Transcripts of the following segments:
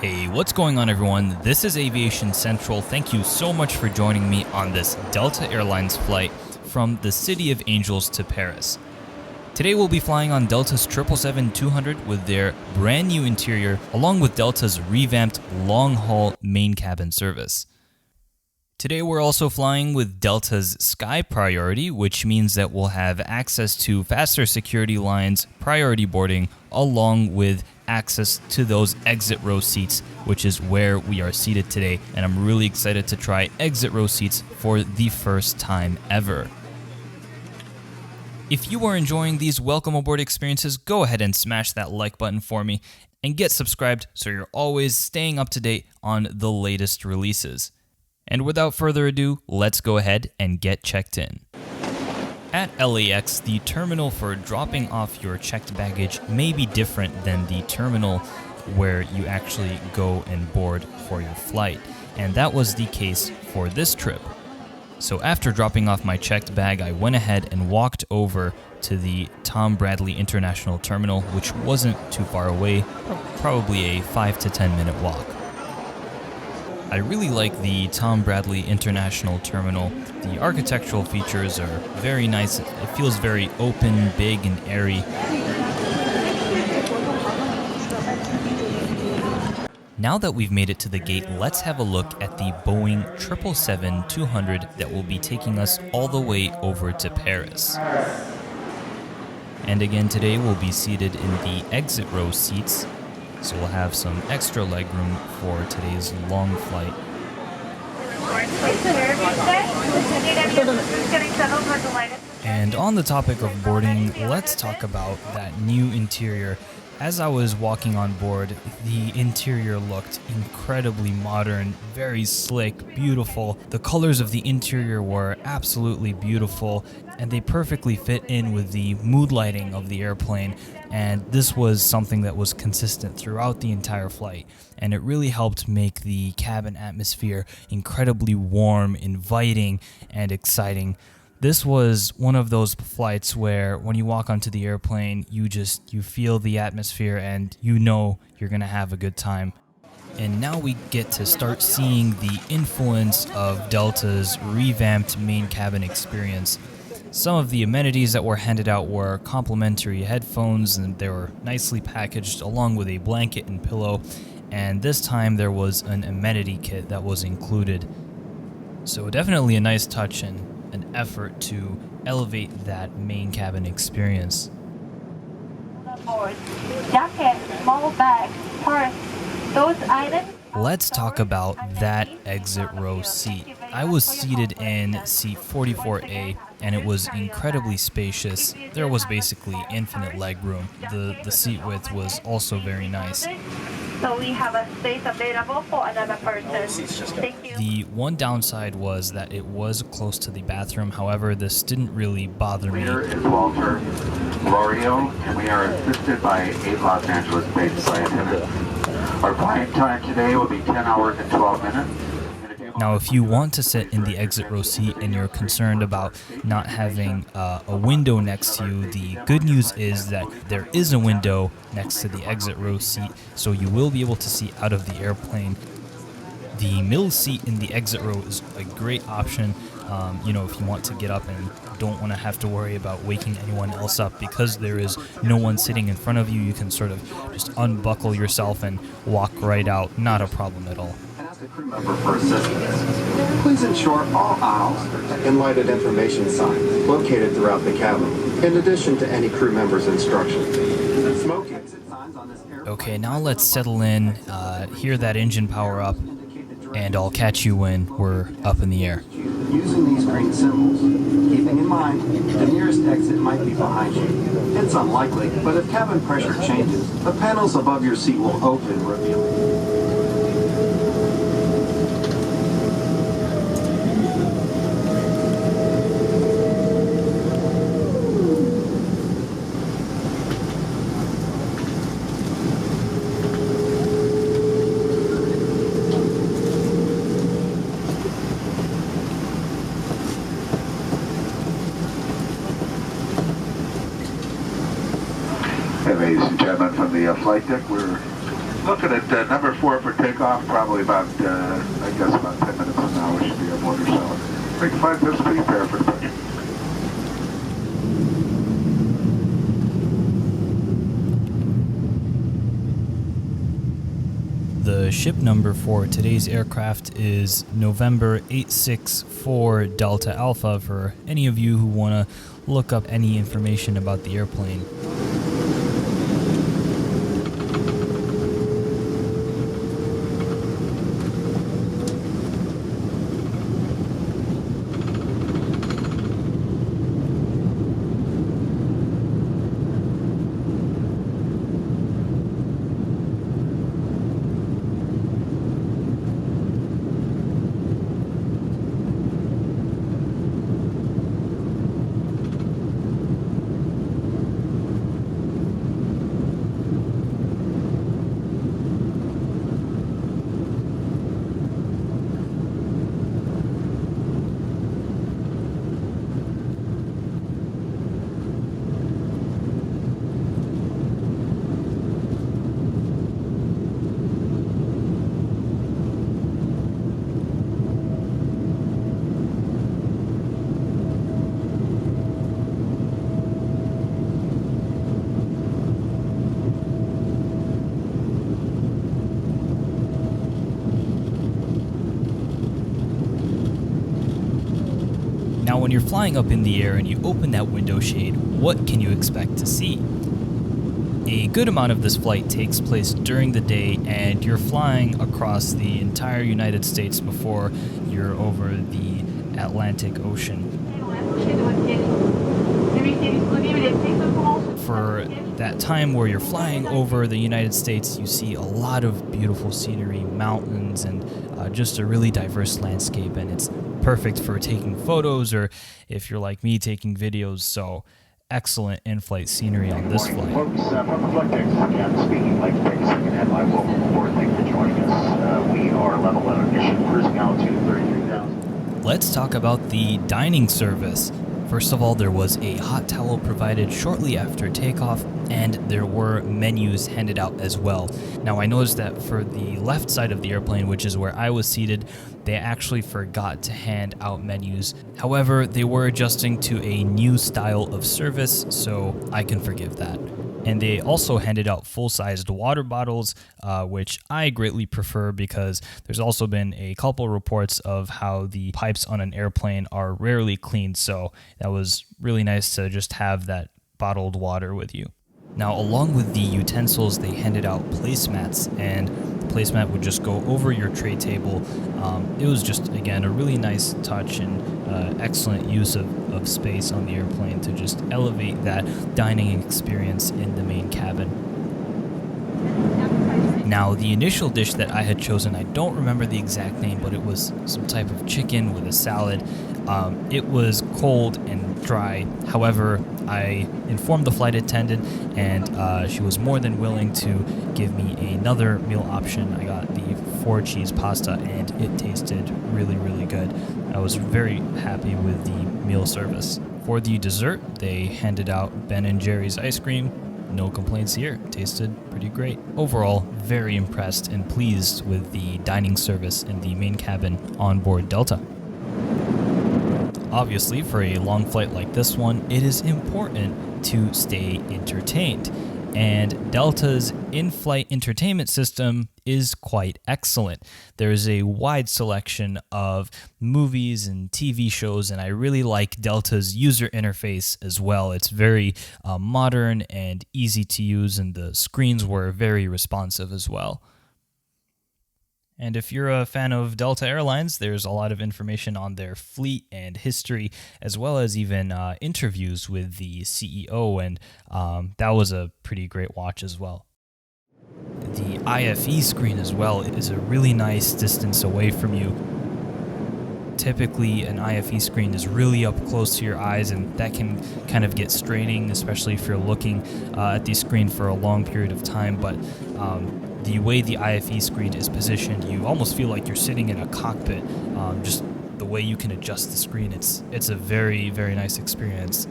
Hey, what's going on everyone? This is Aviation Central. Thank you so much for joining me on this Delta Airlines flight from the City of Angels to Paris. Today we'll be flying on Delta's 777-200 with their brand new interior, along with Delta's revamped long-haul main cabin service. Today we're also flying with Delta's Sky Priority, which means that we'll have access to faster security lines, priority boarding, along with access to those exit row seats, which is where we are seated today, and I'm really excited to try exit row seats for the first time ever. If you are enjoying these welcome aboard experiences, go ahead and smash that like button for me and get subscribed so you're always staying up to date on the latest releases. And without further ado, let's go ahead and get checked in. At LAX, the terminal for dropping off your checked baggage may be different than the terminal where you actually go and board for your flight, and that was the case for this trip. So after dropping off my checked bag, I went ahead and walked over to the Tom Bradley International Terminal, which wasn't too far away, probably a 5 to 10 minute walk. I really like the Tom Bradley International Terminal. The architectural features are very nice. It feels very open, big, and airy. Now that we've made it to the gate, let's have a look at the Boeing 777-200 that will be taking us all the way over to Paris. And again, today we'll be seated in the exit row seats, so we'll have some extra legroom for today's long flight. And on the topic of boarding, let's talk about that new interior. As I was walking on board, the interior looked incredibly modern, very slick, beautiful. The colors of the interior were absolutely beautiful, and they perfectly fit in with the mood lighting of the airplane. And this was something that was consistent throughout the entire flight, and it really helped make the cabin atmosphere incredibly warm, inviting, and exciting. This was one of those flights where when you walk onto the airplane, you feel the atmosphere and you know you're gonna have a good time. And now we get to start seeing the influence of Delta's revamped main cabin experience. Some of the amenities that were handed out were complimentary headphones, and they were nicely packaged along with a blanket and pillow. And this time there was an amenity kit that was included. So definitely a nice touch and an effort to elevate that main cabin experience. Jacket, small bag, purse, those items. Let's talk about that exit row seat. I was seated in seat 44A, and it was incredibly spacious. There was basically infinite legroom. The seat width was also very nice. So we have a space available for another person. Thank you. The one downside was that it was close to the bathroom. However, this didn't really bother me. Leader is Walter Lorio, and we are assisted by 8 Los Angeles-based flight attendants. Our flight time today will be 10 hours and 12 minutes. Now, if you want to sit in the exit row seat and you're concerned about not having a window next to you, the good news is that there is a window next to the exit row seat, so you will be able to see out of the airplane. The middle seat in the exit row is a great option, if you want to get up and don't want to have to worry about waking anyone else up. Because there is no one sitting in front of you, you can sort of just unbuckle yourself and walk right out. Not a problem at all. The crew member for assistance. Please ensure all aisles and lighted information signs located throughout the cabin, in addition to any crew member's instructions. Smoke exit signs on this airplane. Okay, now let's settle in, hear that engine power up, and I'll catch you when we're up in the air. Using these green symbols, keeping in mind the nearest exit might be behind you. It's unlikely, but if cabin pressure changes, the panels above your seat will open, revealing. Ladies and gentlemen, from the flight deck, we're Looking at number 4 for takeoff, probably about, I guess about 10 minutes from now we should be aboard or so. Make 5 minutes prepare for departure. The ship number for today's aircraft is November 864 Delta Alpha for any of you who want to look up any information about the airplane. Now, when you're flying up in the air and you open that window shade, what can you expect to see? A good amount of this flight takes place during the day, and you're flying across the entire United States before you're over the Atlantic Ocean. For that time where you're flying over the United States, you see a lot of beautiful scenery, mountains, and just a really diverse landscape, and it's perfect for taking photos, or if you're like me, taking videos. So excellent in-flight scenery on this flight. Folks, from the flight decks again, speaking like take a second headline. Welcome aboard, thank you for joining us. We are level on ignition, cruising altitude 33,000. Let's talk about the dining service. First of all, there was a hot towel provided shortly after takeoff, and there were menus handed out as well. Now, I noticed that for the left side of the airplane, which is where I was seated, they actually forgot to hand out menus. However, they were adjusting to a new style of service, so I can forgive that. And they also handed out full-sized water bottles, which I greatly prefer because there's also been a couple reports of how the pipes on an airplane are rarely cleaned, so that was really nice to just have that bottled water with you. Now, along with the utensils, they handed out placemats, and the placemat would just go over your tray table. It was just, again, a really nice touch and excellent use of space on the airplane to just elevate that dining experience in the main cabin. Now, the initial dish that I had chosen, I don't remember the exact name, but it was some type of chicken with a salad. It was cold and dry. However, I informed the flight attendant, and she was more than willing to give me another meal option. I got the 4-cheese pasta, and it tasted really, really good. I was very happy with the meal service. For the dessert, they handed out Ben & Jerry's ice cream. No complaints here. Tasted pretty great. Overall, very impressed and pleased with the dining service in the main cabin on board Delta. Obviously, for a long flight like this one, it is important to stay entertained. And Delta's in-flight entertainment system is quite excellent. There's a wide selection of movies and TV shows, and I really like Delta's user interface as well. It's very modern and easy to use, and the screens were very responsive as well. And if you're a fan of Delta Airlines, there's a lot of information on their fleet and history, as well as even interviews with the CEO, and that was a pretty great watch as well. The IFE screen as well is a really nice distance away from you. Typically, an IFE screen is really up close to your eyes, and that can kind of get straining, especially if you're looking at the screen for a long period of time. But the way the IFE screen is positioned, you almost feel like you're sitting in a cockpit. Just the way you can adjust the screen, it's a very, very nice experience.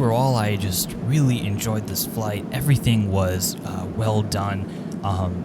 overall, I just really enjoyed this flight. Everything was well done.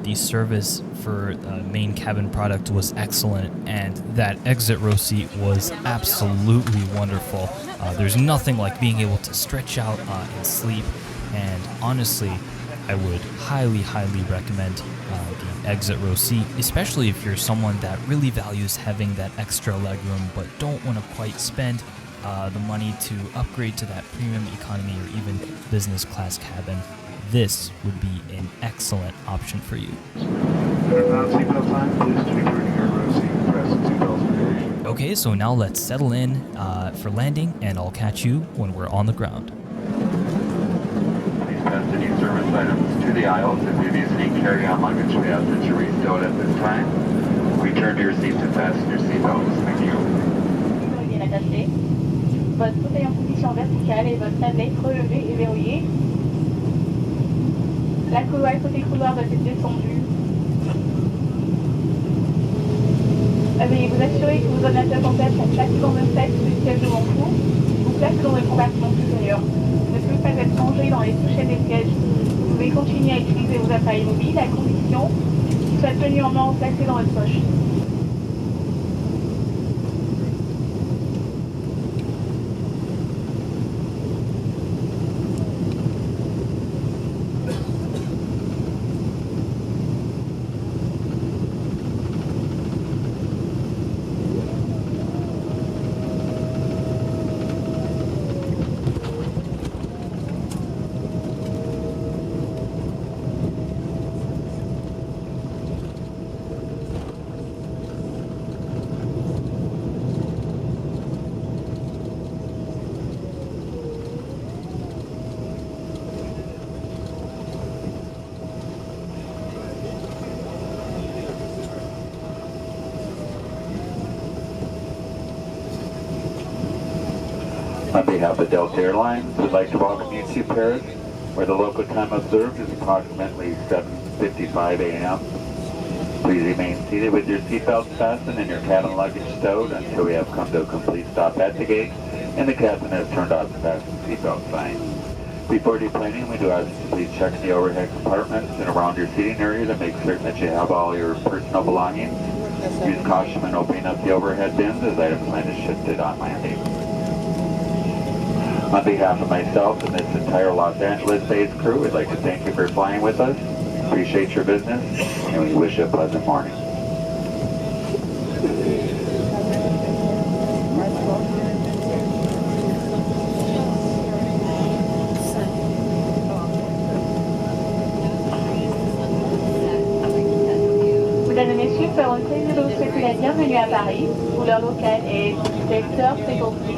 The service for the main cabin product was excellent, and that exit row seat was absolutely wonderful. There's nothing like being able to stretch out and sleep, and honestly, I would highly, highly recommend the exit row seat, especially if you're someone that really values having that extra legroom but don't want to quite spend the money to upgrade to that premium economy or even business class cabin. This would be an excellent option for you. Okay, so now let's settle in for landing, and I'll catch you when we're on the ground. Please pass any service items to the aisles. If you use any carry-on luggage, we ask that you restow it at this time. Return to your seats and fasten your seatbelts. Thank you. Votre fauteuil en position verticale et votre tablette relevée et verrouillée. La couloir côté couloir doit être descendue. Veuillez vous assurer que vos ordinateurs portables sont placés dans un sac sous le siège devant vous ou placés dans un compartiment supérieur. Ne peuvent pas être rangés dans les couchettes des sièges. Vous pouvez continuer à utiliser vos appareils mobiles à condition qu'ils soient tenus en main ou placés dans votre poche. On behalf of Delta Airlines, we'd like to welcome you to Paris, where the local time observed is approximately 7:55 a.m. Please remain seated with your seatbelts fastened and your cabin luggage stowed until we have come to a complete stop at the gate and the captain has turned off the fasten seatbelt sign. Before deplaning, we do ask you to please check the overhead compartments and around your seating area to make certain that you have all your personal belongings. Use caution when opening up the overhead bins as items might have shifted on landing. On behalf of myself and this entire Los Angeles-based crew, we'd like to thank you for flying with us, appreciate your business, and we wish you a pleasant morning. Mesdames et messieurs, nous avons le plaisir de vous souhaiter la bienvenue à Paris, où l'heure locale est 17h56.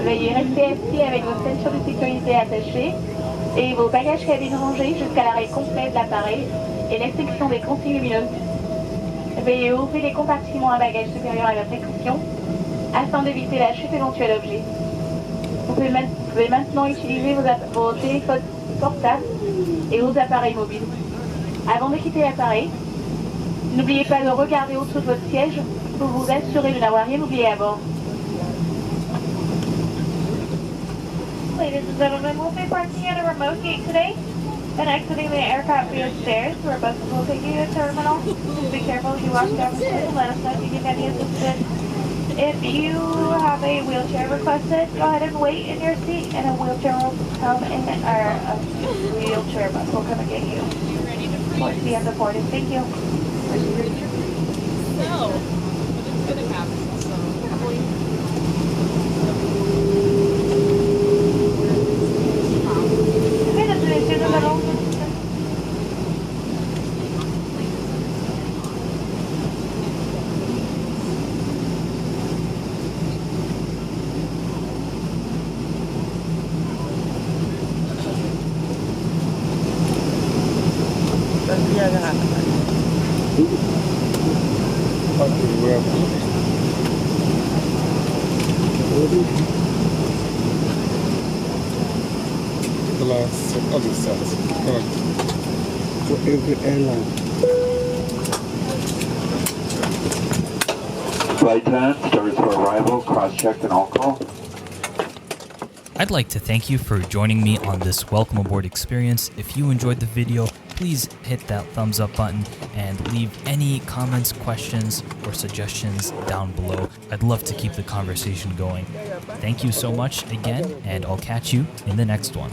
Veuillez rester assis avec vos ceintures de sécurité attachées et vos bagages cabines rangés jusqu'à l'arrêt complet de l'appareil et l'extinction des consignes lumineuses. Veuillez ouvrir les compartiments à bagages supérieurs à votre discrétion afin d'éviter la chute éventuelle d'objets. Vous pouvez maintenant utiliser vos téléphones portables et vos appareils mobiles. Avant de quitter l'appareil, n'oubliez pas de regarder au-dessous de votre siège pour vous assurer de n'avoir rien oublié à bord. Ladies and gentlemen, we'll be parking at a remote gate today and exiting the aircraft via stairs where buses will take you to the terminal. Please be careful as you walk down the stairs and let us know if you need any assistance. If you have a wheelchair requested, go ahead and wait in your seat and a wheelchair will come in, or a wheelchair bus will come and get you. Towards the end of Unported. Thank you. No, it's going to happen, so probably. Mesdames et messieurs, nous allons... The last other sets. For every airline. Flight 10, stars for arrival, cross-check and all call. I'd like to thank you for joining me on this welcome aboard experience. If you enjoyed the video, please hit that thumbs up button and leave any comments, questions, or suggestions down below. I'd love to keep the conversation going. Thank you so much again, and I'll catch you in the next one.